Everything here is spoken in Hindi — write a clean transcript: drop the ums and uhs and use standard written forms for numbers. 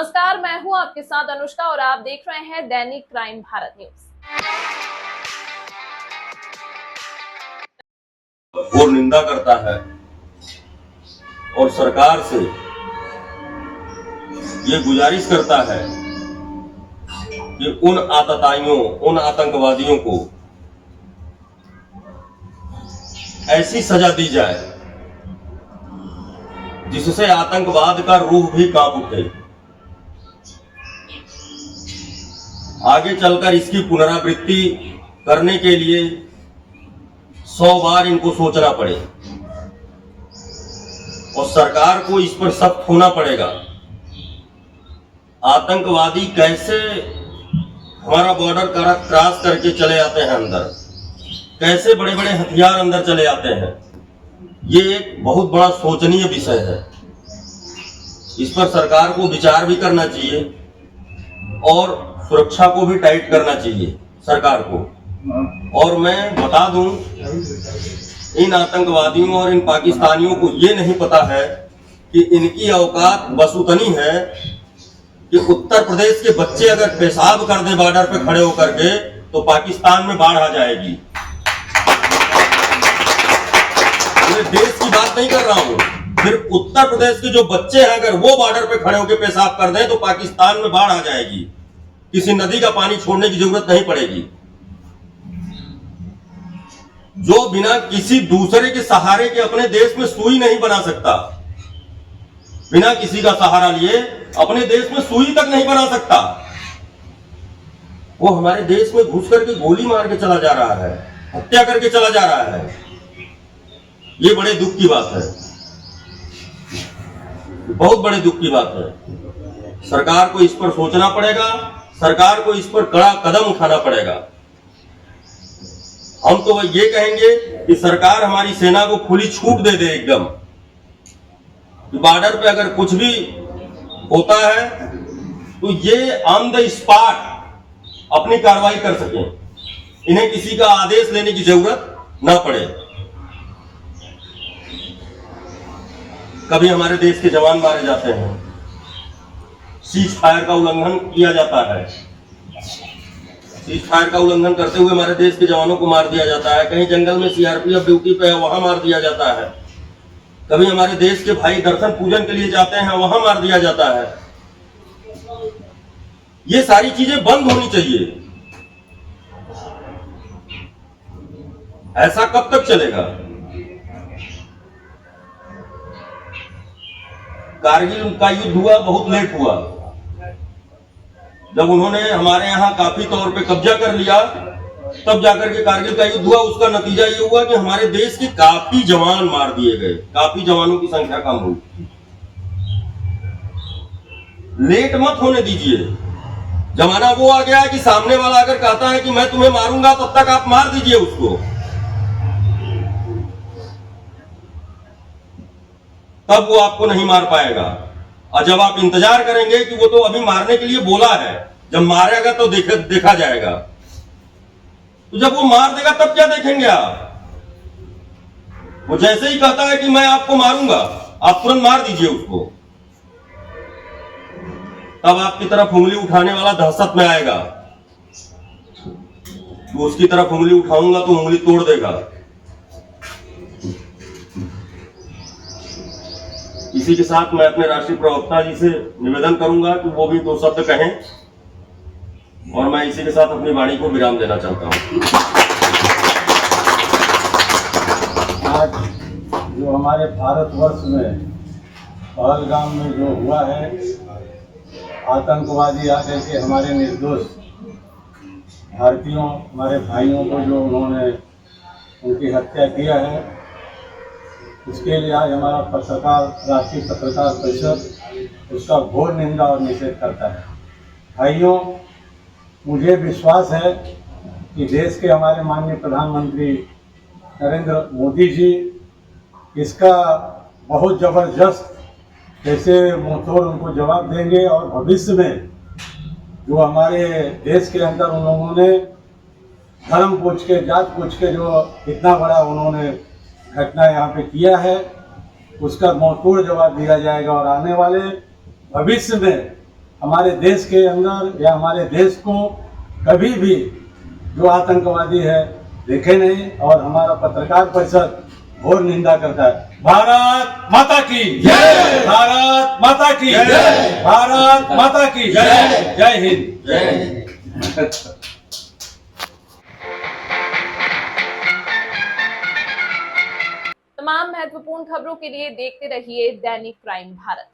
नमस्कार, मैं हूं आपके साथ अनुष्का और आप देख रहे हैं दैनिक क्राइम भारत न्यूज। और निंदा करता है और सरकार से ये गुजारिश करता है कि उन आतताइयों, उन आतंकवादियों को ऐसी सजा दी जाए जिससे आतंकवाद का रूह भी कांप उठे। आगे चलकर इसकी पुनरावृत्ति करने के लिए 100 बार इनको सोचना पड़े और सरकार को इस पर सख्त होना पड़ेगा। आतंकवादी कैसे हमारा बॉर्डर क्रॉस करके चले आते हैं अंदर, कैसे बड़े बड़े हथियार अंदर चले आते हैं, ये एक बहुत बड़ा सोचनीय विषय है। इस पर सरकार को विचार भी करना चाहिए और सुरक्षा को भी टाइट करना चाहिए सरकार को। और मैं बता दूं, इन आतंकवादियों और इन पाकिस्तानियों को ये नहीं पता है कि इनकी औकात बस उतनी है कि उत्तर प्रदेश के बच्चे अगर पेशाब कर दे बॉर्डर पे खड़े होकर के तो पाकिस्तान में बाढ़ आ जाएगी। मैं देश की बात नहीं कर रहा हूं, फिर उत्तर प्रदेश के जो बच्चे हैं अगर वो बॉर्डर पे खड़े होकर पेशाब कर दें तो पाकिस्तान में बाढ़ आ जाएगी। किसी नदी का पानी छोड़ने की जरूरत नहीं पड़ेगी। जो बिना किसी दूसरे के सहारे के अपने देश में सुई नहीं बना सकता, बिना किसी का सहारा लिए अपने देश में सुई तक नहीं बना सकता, वो हमारे देश में घुस करके गोली मार के चला जा रहा है, हत्या करके चला जा रहा है। ये बड़े दुख की बात है, बहुत बड़े दुख की बात है। सरकार को इस पर सोचना पड़ेगा, सरकार को इस पर कड़ा कदम उठाना पड़ेगा। हम तो ये कहेंगे कि सरकार हमारी सेना को खुली छूट दे दे एकदम, कि बॉर्डर पे अगर कुछ भी होता है तो ये ऑन द स्पॉट अपनी कार्रवाई कर सकें, इन्हें किसी का आदेश लेने की जरूरत ना पड़े। कभी हमारे देश के जवान मारे जाते हैं, सीज फायर का उल्लंघन किया जाता है, सीज फायर का उल्लंघन करते हुए हमारे देश के जवानों को मार दिया जाता है। कहीं जंगल में सीआरपीएफ ड्यूटी पे है, वहां मार दिया जाता है। कभी हमारे देश के भाई दर्शन पूजन के लिए जाते हैं, वहां मार दिया जाता है। ये सारी चीजें बंद होनी चाहिए। ऐसा कब तक चलेगा? कारगिल का युद्ध हुआ, बहुत लेट हुआ। जब उन्होंने हमारे यहाँ काफी तौर पे कब्जा कर लिया, तब जाकर के कारगिल का युद्ध हुआ। उसका नतीजा ये हुआ कि हमारे देश के काफी जवान मार दिए गए, काफी जवानों की संख्या कम हुई। लेट मत होने दीजिए। जमाना वो आ गया है कि सामने वाला अगर कहता है कि मैं तुम्हें मारूंगा, तब तक आप मार दीजिए उसको, तब वो आपको नहीं मार पाएगा। और जब आप इंतजार करेंगे कि वो तो अभी मारने के लिए बोला है, जब मारेगा तो देखा जाएगा, तो जब वो मार देगा तब क्या देखेंगे आप? वो जैसे ही कहता है कि मैं आपको मारूंगा, आप तुरंत मार दीजिए उसको। तब आपकी तरफ उंगली उठाने वाला दहशत में आएगा, तो उसकी तरफ उंगली उठाऊंगा तो उंगली तोड़ देगा। इसी के साथ मैं अपने राष्ट्रीय प्रवक्ता जी से निवेदन करूंगा कि वो भी 2 शब्द कहें और मैं इसी के साथ अपनी वाणी को विराम देना चाहता हूं। आज जो हमारे भारतवर्ष में पहलगाम में जो हुआ है, आतंकवादी आकर के हमारे निर्दोष भारतीयों, हमारे भाइयों को जो उन्होंने उनकी हत्या किया है, इसके लिए आज हमारा पत्रकार, राष्ट्रीय पत्रकार परिषद उसका घोर निंदा और निषेध करता है। भाइयों, मुझे विश्वास है कि देश के हमारे माननीय प्रधानमंत्री नरेंद्र मोदी जी इसका बहुत ज़बरदस्त कैसे मुंहतोड़ उनको जवाब देंगे और भविष्य में जो हमारे देश के अंदर उन लोगों ने धर्म पूछ के, जात पूछ के जो इतना बड़ा उन्होंने घटना यहाँ पे किया है, उसका मुंहतोड़ जवाब दिया जाएगा और आने वाले भविष्य में हमारे देश के अंदर या हमारे देश को कभी भी जो आतंकवादी है देखे नहीं, और हमारा पत्रकार परिषद घोर निंदा करता है। भारत माता की जय, भारत माता की जय, भारत माता की जय, जय हिंद, जय हिंद। तमाम महत्वपूर्ण खबरों के लिए देखते रहिए दैनिक क्राइम भारत।